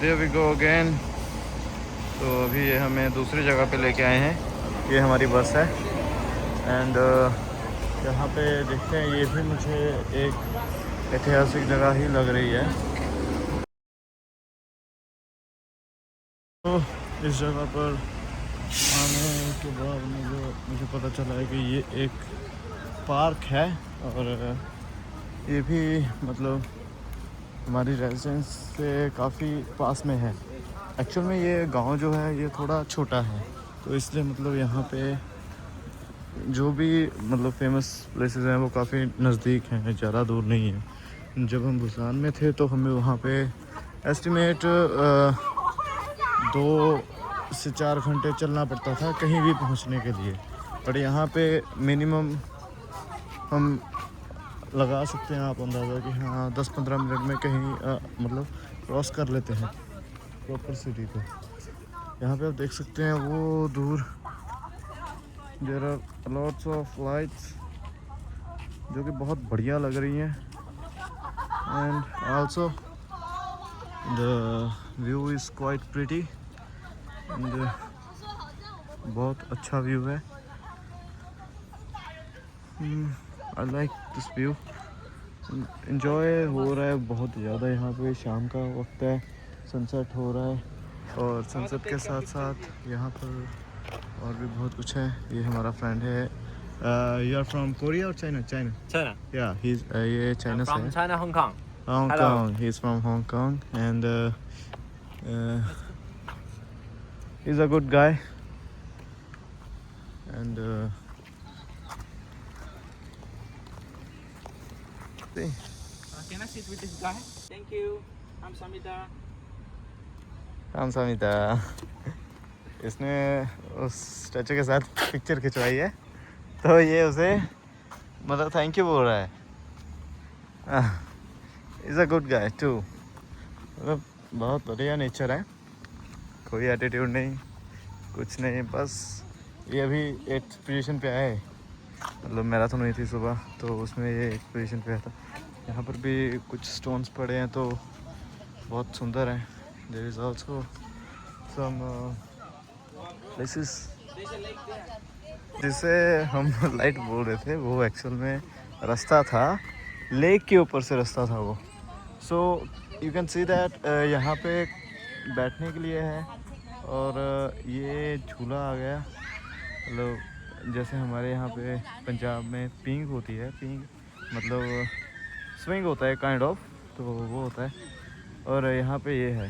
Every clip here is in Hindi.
There we go again. तो अभी ये हमें दूसरी जगह पे लेके आए हैं, ये हमारी बस है। एंड यहाँ पे देखते हैं, ये भी मुझे एक ऐतिहासिक जगह ही लग रही है। तो इस जगह पर आने के बाद मुझे पता चला है कि ये एक पार्क है, और ये भी मतलब हमारी रेजिडेंस से काफ़ी पास में है। एक्चुअल में ये गांव जो है ये थोड़ा छोटा है, तो इसलिए मतलब यहाँ पे जो भी मतलब फेमस प्लेसेस हैं वो काफ़ी नज़दीक हैं, ज़्यादा दूर नहीं है। जब हम बुसान में थे तो हमें वहाँ पे एस्टिमेट 2 से 4 घंटे चलना पड़ता था कहीं भी पहुँचने के लिए। बट यहाँ पे मिनिमम हम लगा सकते हैं आप अंदाज़ा कि हाँ 10-15 मिनट में कहीं मतलब क्रॉस कर लेते हैं प्रॉपर सिटी को। यहाँ पे आप देख सकते हैं वो दूर there are lots of lights जो कि बहुत बढ़िया लग रही हैं। And also the view is quite pretty and बहुत अच्छा व्यू है। I like this view. Enjoy हो रहा है बहुत ज़्यादा। यहाँ पे शाम का वक्त है, सनसेट हो रहा है, और सनसेट के साथ साथ यहाँ पर और भी बहुत कुछ है। ये हमारा फ्रेंड है। यू आर फ्रॉम कोरिया और चाइना? China. या ही ये चाइना से From है। China, Hong Kong. Hong Kong, he is from Hong Kong and he is a good guy and Can I sit with this guy? Thank you. I'm Samita. रामसामिता। इसने उस स्टैचू के साथ पिक्चर खिंचवाई है, तो ये उसे मतलब थैंक यू बोल रहा है। Is a good guy too. मतलब बहुत बढ़िया नेचर है, कोई एटीट्यूड नहीं, कुछ नहीं। बस ये अभी 8th पोजीशन पे आया है, मतलब मैराथन हुई थी सुबह तो उसमें ये 8th पोजीशन पे आया था। यहाँ पर भी कुछ स्टोन्स पड़े हैं तो बहुत सुंदर हैं। There is also some places जिसे हम लाइट बोल रहे थे, वो एक्चुअल में रास्ता था, लेक के ऊपर से रास्ता था वो। So you can see that यहाँ पे बैठने के लिए है, और ये झूला आ गया। मतलब जैसे हमारे यहाँ पे पंजाब में पिंग होती है, पिंग मतलब स्विंग होता है काइंड ऑफ, तो वो होता है, और यहाँ पे ये है।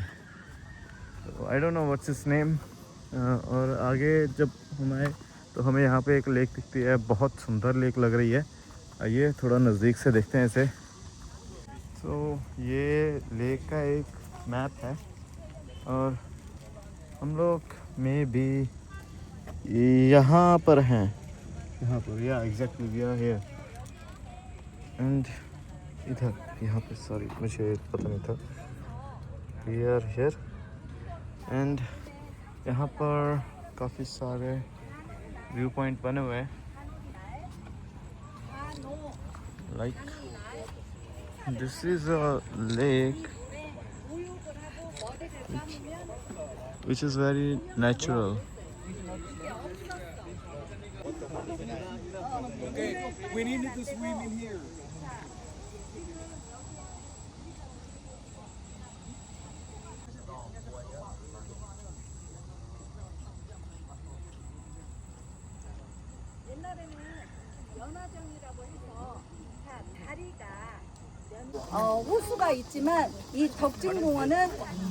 तो I don't know what's it's name. और आगे जब हम आए तो हमें यहाँ पे एक लेक दिखती है, बहुत सुंदर लेक लग रही है। आइए थोड़ा नज़दीक से देखते हैं इसे। तो ये लेक का एक मैप है, और हम लोग में भी यहाँ पर हैं, यहाँ पर, या exactly we are here. And इधर यहाँ पे, सॉरी मुझे पता नहीं था, वी आर हियर। एंड यहाँ पर काफ़ी सारे व्यू पॉइंट बने हुए हैं, like this is a lake which is very natural. Okay, we needed to swim in here. 호수가 있지만 이 덕진공원은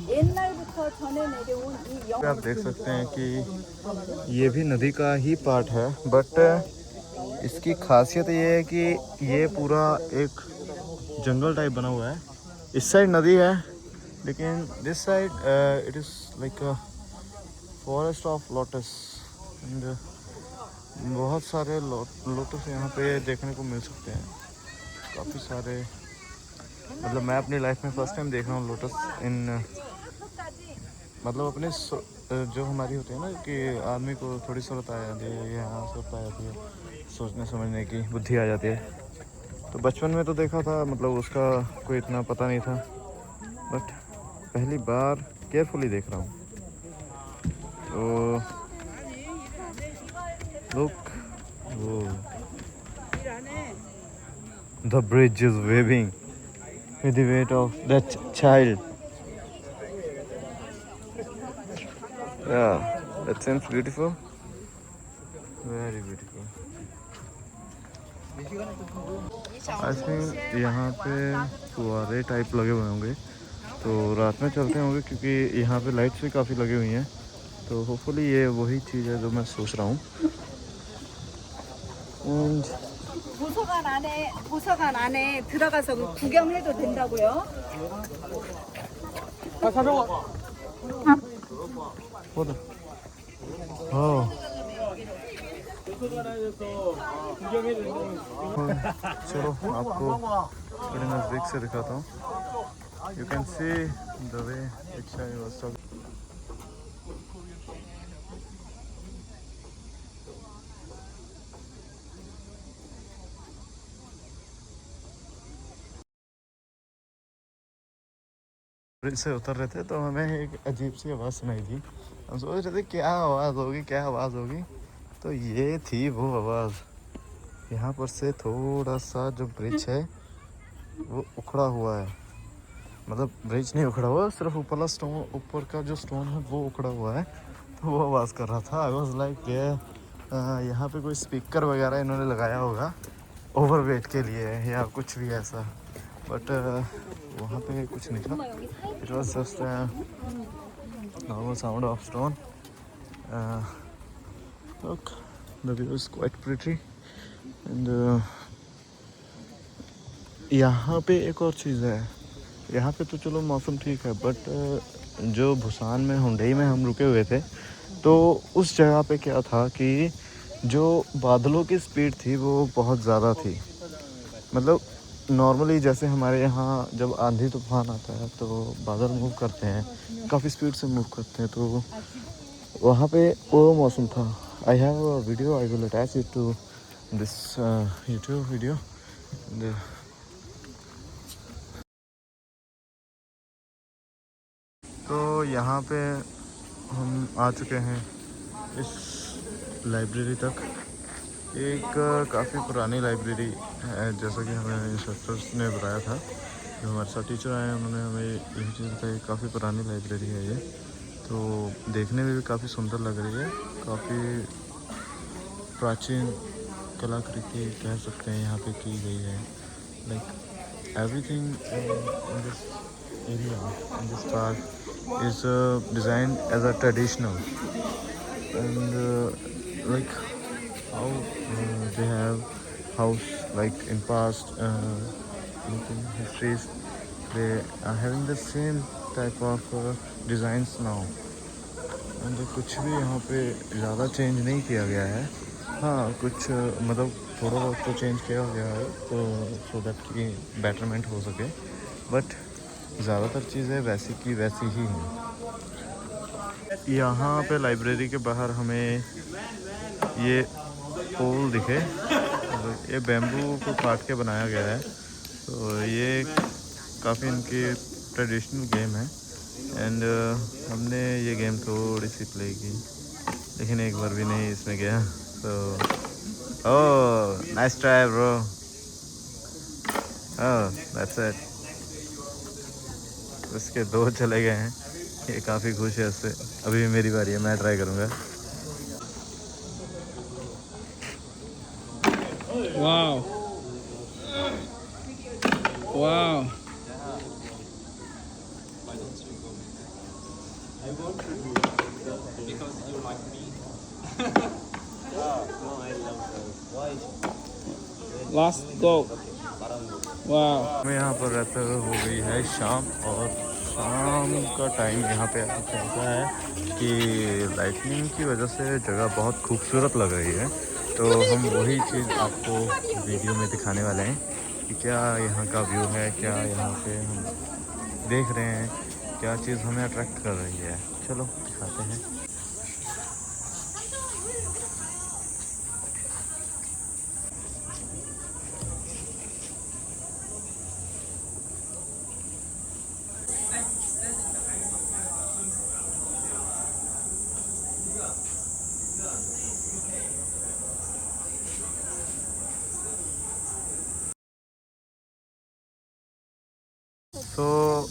옛날부터 전해 내려온 이 आप देख सकते हैं कि ये भी नदी का ही पार्ट है, बट इसकी खासियत ये है कि ये पूरा एक जंगल टाइप बना हुआ है। इस साइड नदी है, लेकिन this side it is like a forest of lotus. And बहुत सारे लोटस यहाँ पे देखने को मिल सकते हैं, काफ़ी सारे। मतलब मैं अपनी लाइफ में फ़र्स्ट टाइम देख रहा हूँ लोटस इन, मतलब अपने जो हमारी होती है ना कि आदमी को थोड़ी सूरत आ जाती है, यहाँ सूरत आ जाती है, सोचने समझने की बुद्धि आ जाती है। तो बचपन में तो देखा था, मतलब उसका कोई इतना पता नहीं था, बट पहली बार केयरफुली देख रहा हूँ। तो लुक, वो the bridge is waving with the weight of that child. Yeah, that seems beautiful. Very beautiful. I think यहाँ पे फुहारे टाइप लगे हुए होंगे, तो रात में चलते होंगे क्योंकि यहाँ पे लाइट्स भी काफ़ी लगी हुई हैं। तो होपफुली ये वही चीज़ है जो मैं सोच रहा हूँ। And 도서관 안에 들어가서 구경해도 된다고요? what? Oh. चलो आपको बड़े नज़दीक से दिखाता हूँ। You can see the way Diksha was talking. Bridge से उतर रहे थे तो हमें एक अजीब सी आवाज़ सुनाई दी। हम सोच रहे थे क्या आवाज़ होगी, क्या आवाज़ होगी, तो ये थी वो आवाज़। यहाँ पर से थोड़ा सा जो ब्रिज है वो उखड़ा हुआ है, मतलब ब्रिज नहीं उखड़ा हुआ, सिर्फ ऊपरला स्टोन, ऊपर का जो स्टोन है वो उखड़ा हुआ है। तो वो आवाज़ कर रहा था। आई वॉज लाइक यहाँ पे कोई स्पीकर वगैरह इन्होंने लगाया होगा ओवर वेट के लिए या कुछ भी ऐसा, बट वहाँ पे कुछ नहीं था। It was just normal sound of stone. Look, the view is quite pretty. And यहाँ पे एक और चीज़ है, यहाँ पे तो चलो मौसम ठीक है, बट जो भूसान में हुंडई में हम रुके हुए थे तो उस जगह पे क्या था कि जो बादलों की स्पीड थी वो बहुत ज़्यादा थी। मतलब नॉर्मली जैसे हमारे यहाँ जब आंधी तूफान आता है तो बादल मूव करते हैं, काफ़ी स्पीड से मूव करते हैं, तो वहाँ पे वो मौसम था। I have a video, I will attach it to this YouTube video. तो यहाँ पे हम आ चुके हैं इस लाइब्रेरी तक। एक काफ़ी पुरानी लाइब्रेरी है, जैसा कि हमें इंस्ट्रक्टर्स ने बताया था। जो हमारे साथ टीचर आए हैं उन्होंने हमें यही चीज़ बताई। काफ़ी पुरानी लाइब्रेरी है ये, तो देखने में भी काफ़ी सुंदर लग रही है। काफ़ी प्राचीन कलाकृति कह सकते हैं यहाँ पे की गई है। Like everything in this area, in this park is designed as a traditional, and like how they have house like in past in histories, they are having the same type of designs now, and कुछ भी यहाँ पे ज़्यादा चेंज नहीं किया गया है। हाँ, कुछ मतलब थोड़ा बहुत तो चेंज किया गया है तो सो दैट कि बेटरमेंट हो सके, बट ज़्यादातर चीज़ें वैसी की वैसी ही हैं। यहाँ पे लाइब्रेरी के बाहर हमें ये पोल दिखे, ये बैम्बू को काट के बनाया गया है। तो ये काफ़ी इनकी ट्रेडिशनल गेम है, एंड हमने ये गेम थोड़ी सी प्ले की, लेकिन एक बार भी नहीं इसमें गया। तो oh, nice try bro. Oh, that's it. उसके दो चले गए हैं, ये काफ़ी खुश है इससे। अभी भी मेरी बारी है, मैं ट्राई करूँगा। Wow. Wow. Last go. Wow. मैं यहाँ पर रहते हुए हो गई है शाम, और शाम का टाइम यहाँ पे ऐसा चलता है कि लाइटनिंग की वजह से जगह बहुत खूबसूरत लग रही है। तो हम वही चीज़ आपको वीडियो में दिखाने वाले हैं कि क्या यहाँ का व्यू है, क्या यहाँ पे हम देख रहे हैं, क्या चीज़ हमें अट्रैक्ट कर रही है। चलो दिखाते हैं। सो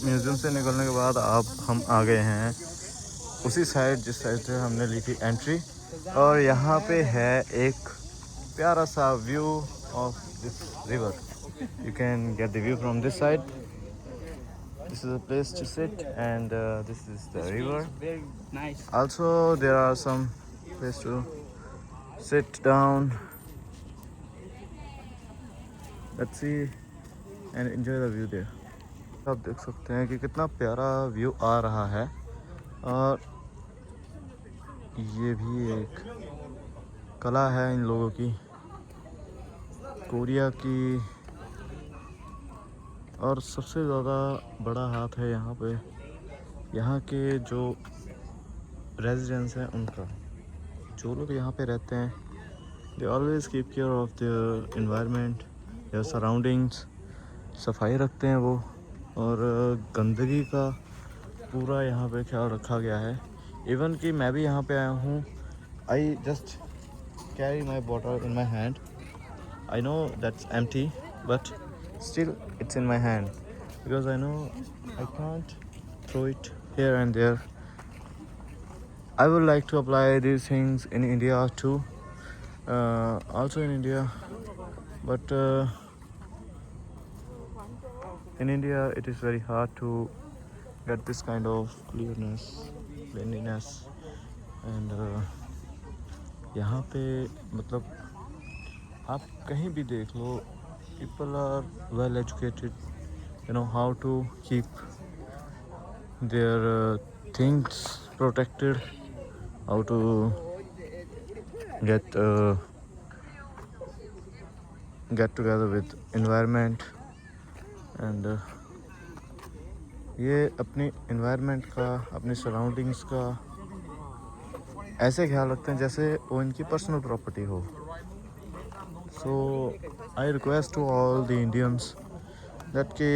म्यूज़ियम से निकलने के बाद अब हम आ गए हैं उसी साइड जिस साइड से हमने ली थी एंट्री, और यहाँ पे है एक प्यारा सा view of this river. You can get the view from this side. This is a place to sit and this is the river. Very nice. Also there are some place to sit down. Let's see and enjoy the view there. आप देख सकते हैं कि कितना प्यारा व्यू आ रहा है, और ये भी एक कला है इन लोगों की, कोरिया की, और सबसे ज़्यादा बड़ा हाथ है यहाँ पे यहाँ के जो रेजिडेंट्स हैं उनका. जो लोग यहाँ पे रहते हैं they always keep care of their environment, there surroundings. सफाई रखते हैं वो, और गंदगी का पूरा यहाँ पे ख्याल रखा गया है. इवन कि मैं भी यहाँ पे आया हूँ, I just carry my bottle in my hand. I know that's empty but still it's in my hand because I know I can't throw it here and there. I would like to apply these things in India too, also in India, but in India it is very hard to get this kind of cleanliness, and यहाँ पे मतलब आप कहीं भी देख लो, people are well educated, you know how to keep their things protected, how to get together with environment, and ये अपनी environment का, अपनी surroundings का ऐसे ख्याल रखते हैं जैसे वो इनकी personal property हो. So I request to all the Indians that कि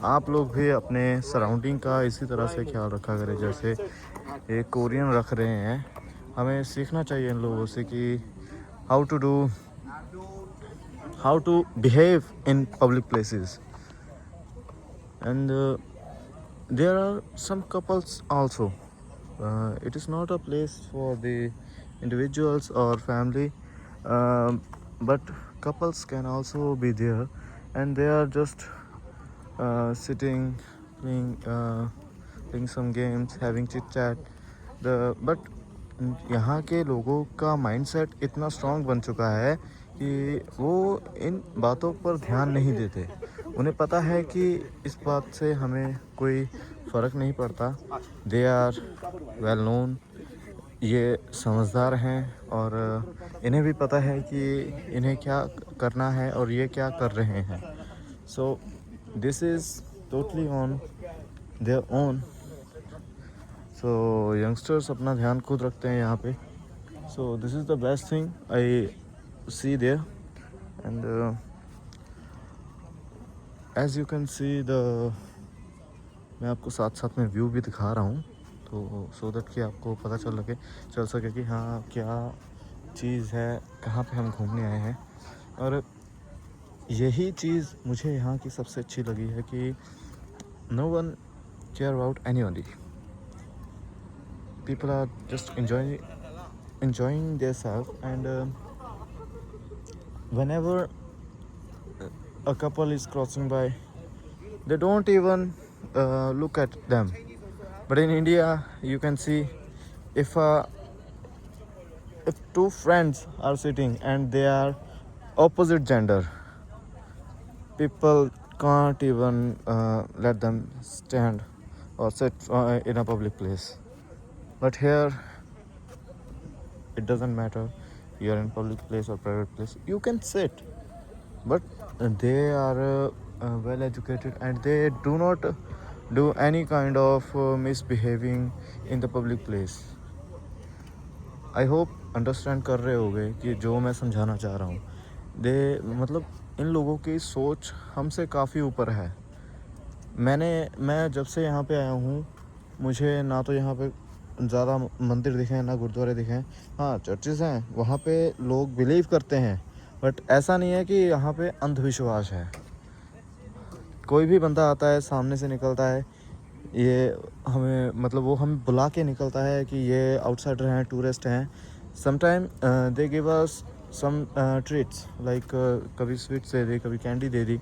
आप लोग भी अपने सराउंडिंग का इसी तरह से ख्याल रखा करें जैसे ये कोरियन रख रहे हैं. हमें सीखना चाहिए इन लोगों से कि how to behave in public places. And there are some couples also. It is not a place for the individuals और family, but couples can also be there and they are just sitting, playing some games, having chit chat. But यहाँ के लोगों का माइंडसेट इतना स्ट्रांग बन चुका है कि वो इन बातों पर ध्यान नहीं देते. उन्हें पता है कि इस बात से हमें कोई फ़र्क नहीं पड़ता. दे आर वेल नोन, ये समझदार हैं, और इन्हें भी पता है कि इन्हें क्या करना है और ये क्या कर रहे हैं. So this is totally on their own. So youngsters अपना ध्यान खुद रखते हैं यहाँ पे. So this is the best thing I see there. And as you can see the, मैं आपको साथ साथ में व्यू भी दिखा रहा हूँ, तो सो दैट कि आपको पता चल सके कि हाँ क्या चीज़ है, कहाँ पे हम घूमने आए हैं. और यही चीज़ मुझे यहाँ की सबसे अच्छी लगी है कि no one care about anybody. People are just enjoying their self, and whenever a couple is crossing by, they don't even look at them. But in India you can see, if two friends are sitting and they are opposite gender, people can't even let them stand or sit in a public place. But here it doesn't matter, you are in public place or private place, you can sit. But they are well educated and they do not do any kind of misbehaving in the public place. I hope understand कर रहे होगे कि जो मैं समझाना चाह रहा हूँ. मतलब इन लोगों की सोच हमसे काफ़ी ऊपर है. मैं जब से यहाँ पे आया हूँ, मुझे ना तो यहाँ पे ज़्यादा मंदिर दिखे ना गुरुद्वारे दिखे. हाँ, चर्चेज़ हैं, वहाँ पे लोग बिलीव करते हैं, बट ऐसा नहीं है कि यहाँ पे अंधविश्वास है. कोई भी बंदा आता है सामने से निकलता है, ये हमें मतलब वो हमें बुला के निकलता है कि ये आउटसाइडर हैं, टूरिस्ट हैं. Sometime they give us some treats like कभी स्वीट्स दे दी, कभी कैंडी दे दी,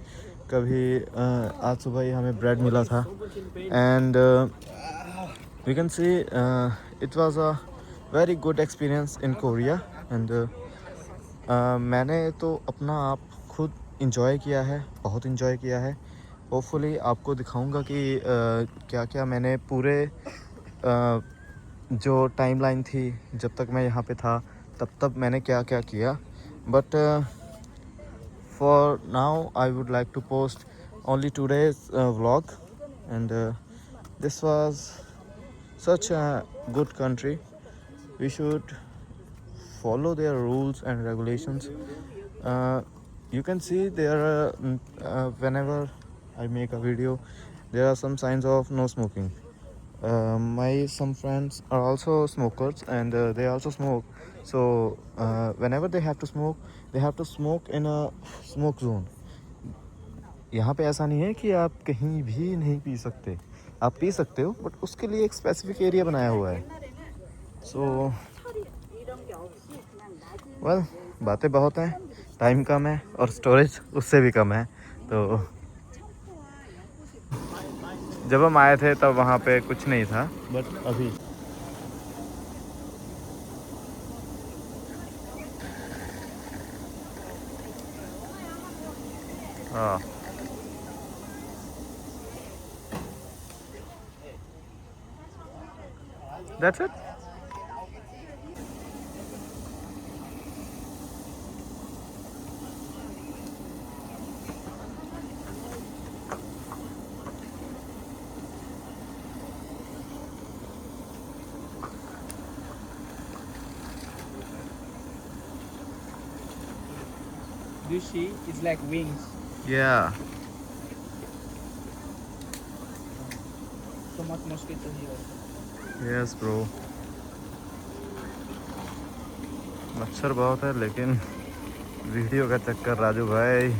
कभी आज सुबह ही हमें ब्रेड मिला था. And we can see it was a very good experience in Korea. And मैंने तो अपना आप खुद इंजॉय किया है, बहुत इंजॉय किया है. होपफुली आपको दिखाऊंगा कि क्या क्या मैंने पूरे जो टाइमलाइन थी जब तक मैं यहाँ पे था तब मैंने क्या क्या किया. But for now I would like to post only today's vlog. And this was such a good country. We should follow their rules and regulations. You can see there whenever I make a video, there are some signs of no smoking. My some friends are also smokers and they also smoke. So whenever they have to smoke in a smoke zone. यहाँ पे ऐसा नहीं है कि आप कहीं भी नहीं पी सकते. आप पी सकते हो बट उसके लिए एक स्पेसिफिक एरिया बनाया हुआ है. सो वेल बातें बहुत हैं, टाइम कम है और स्टोरेज उससे भी कम है. तो जब हम आए थे तब वहाँ पे कुछ नहीं था, बट अभी हाँ that's it. Do you see? It's like wings. Yeah. So much mosquito here. Yes bro. मच्छर बहुत है लेकिन वीडियो का चक्कर राजू भाई.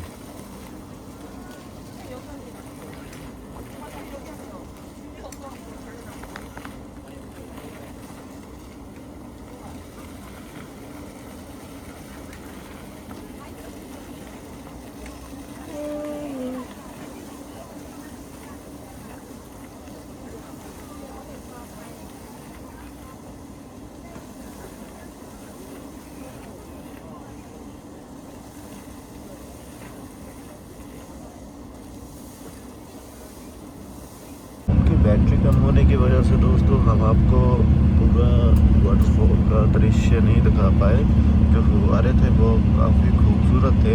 बैटरी कम होने की वजह से दोस्तों हम आपको पूरा वाटरफॉल का दृश्य नहीं दिखा पाए. जो फुव्वारे थे वो काफ़ी खूबसूरत थे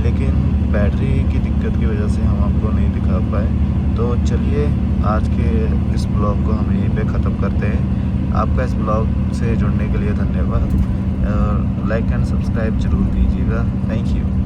लेकिन बैटरी की दिक्कत की वजह से हम आपको नहीं दिखा पाए. तो चलिए आज के इस ब्लॉग को हम यहीं पे ख़त्म करते हैं. आपका इस ब्लॉग से जुड़ने के लिए धन्यवाद. लाइक एंड सब्सक्राइब ज़रूर कीजिएगा. Thank you.